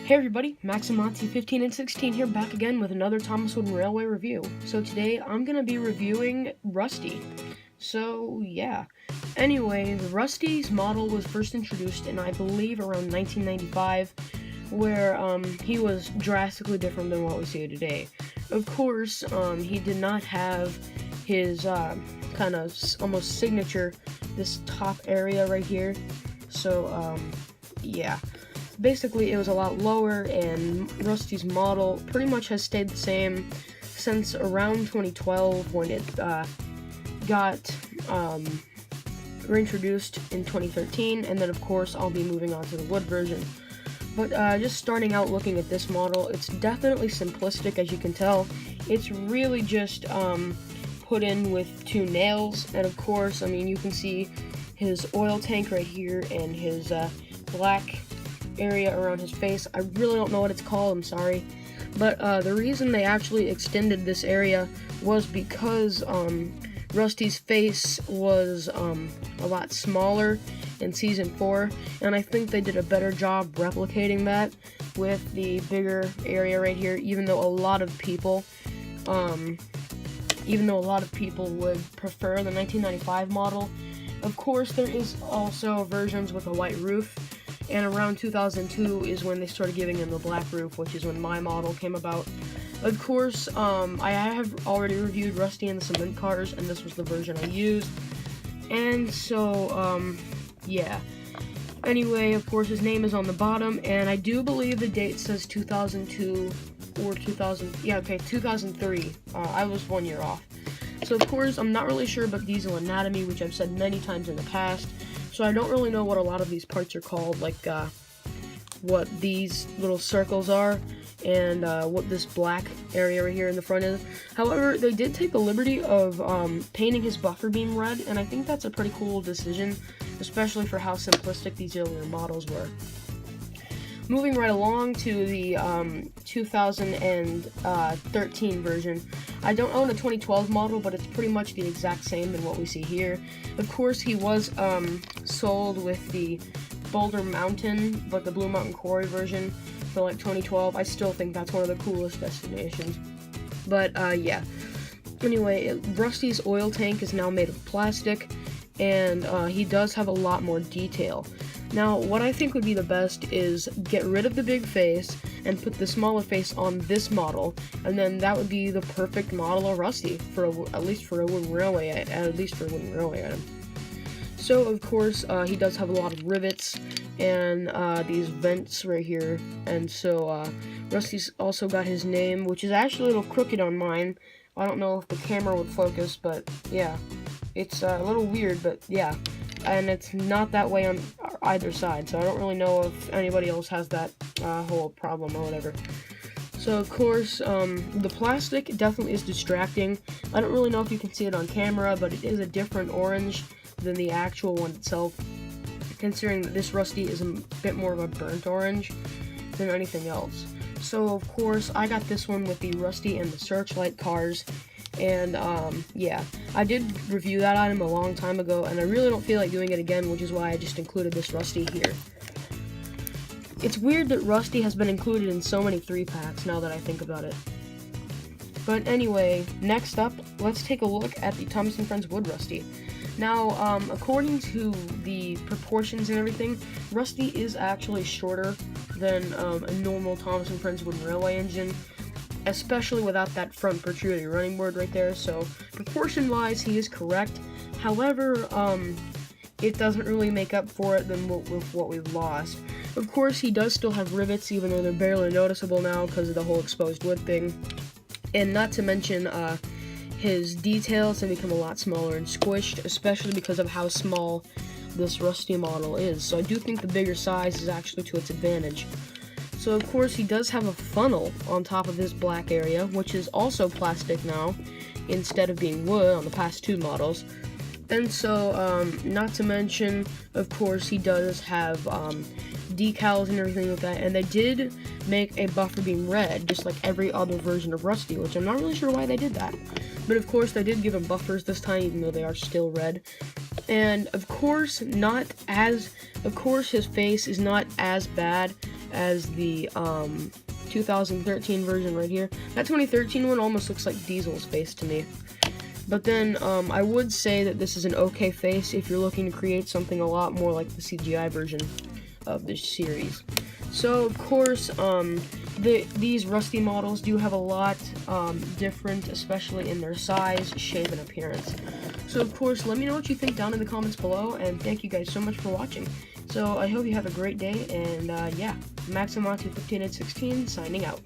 Hey everybody, Maximonty 15 and 16 here, back again with another Thomas Wooden Railway review. So today I'm going to be reviewing Rusty. So yeah. Anyway, Rusty's model was first introduced in, I believe, around 1995, where he was drastically different than what we see today. Of course, he did not have his kind of almost signature, this top area right here. So yeah. Basically, it was a lot lower, and Rusty's model pretty much has stayed the same since around 2012 when it got reintroduced in 2013, and then of course I'll be moving on to the wood version. But just starting out looking at this model, it's definitely simplistic, as you can tell. It's really just put in with two nails, and of course, I mean, you can see his oil tank right here and his black area around his face. I really don't know what it's called, I'm sorry. But the reason they actually extended this area was because Rusty's face was a lot smaller in Season 4, and I think they did a better job replicating that with the bigger area right here, even though a lot of people would prefer the 1995 model. Of course, there is also versions with a white roof, and around 2002 is when they started giving him the black roof, which is when my model came about. Of course, I have already reviewed Rusty and the Cement Cars, and this was the version I used. And so, yeah. Anyway, of course, his name is on the bottom, and I do believe the date says 2002 or 2003. I was 1 year off. So, of course, I'm not really sure about diesel anatomy, which I've said many times in the past. So I don't really know what a lot of these parts are called, like what these little circles are, and what this black area right here in the front is. However, they did take the liberty of painting his buffer beam red, and I think that's a pretty cool decision, especially for how simplistic these earlier models were. Moving right along to the 2013 version. I don't own a 2012 model, but it's pretty much the exact same in what we see here. Of course, he was sold with the Boulder Mountain, but the Blue Mountain Quarry version for like 2012. I still think that's one of the coolest destinations. But yeah. Anyway, Rusty's oil tank is now made of plastic, and he does have a lot more detail. Now, what I think would be the best is get rid of the big face and put the smaller face on this model, and then that would be the perfect model of Rusty for at least for a wooden railway item. So, of course, he does have a lot of rivets and these vents right here, and so Rusty's also got his name, which is actually a little crooked on mine. I don't know if the camera would focus, but yeah, it's a little weird, but yeah. And it's not that way on either side, so I don't really know if anybody else has that whole problem or whatever. So, of course, the plastic definitely is distracting. I don't really know if you can see it on camera, but it is a different orange than the actual one itself, considering that this Rusty is a bit more of a burnt orange than anything else. So, of course, I got this one with the Rusty and the Searchlight cars. And, yeah, I did review that item a long time ago, and I really don't feel like doing it again, which is why I just included this Rusty here. It's weird that Rusty has been included in so many 3-packs, now that I think about it. But anyway, next up, let's take a look at the Thomas & Friends Wood Rusty. Now, according to the proportions and everything, Rusty is actually shorter than a normal Thomas & Friends Wooden Railway engine, especially without that front protruding running board right there, so proportion-wise, he is correct. However, it doesn't really make up for it with what we've lost. Of course, he does still have rivets, even though they're barely noticeable now because of the whole exposed wood thing. And not to mention, his details have become a lot smaller and squished, especially because of how small this Rusty model is. So I do think the bigger size is actually to its advantage. So, of course, he does have a funnel on top of his black area, which is also plastic now, instead of being wood on the past two models. And so, not to mention, of course, he does have decals and everything like that, and they did make a buffer beam red, just like every other version of Rusty, which I'm not really sure why they did that. But, of course, they did give him buffers this time, even though they are still red. And, of course, his face is not as bad as the 2013 version right here. That 2013 one almost looks like Diesel's face to me. But then I would say that this is an okay face if you're looking to create something a lot more like the CGI version of this series. So of course, these Rusty models do have a lot different, especially in their size, shape, and appearance. So of course, let me know what you think down in the comments below, and thank you guys so much for watching. So I hope you have a great day, and yeah, Maximatu 15816 signing out.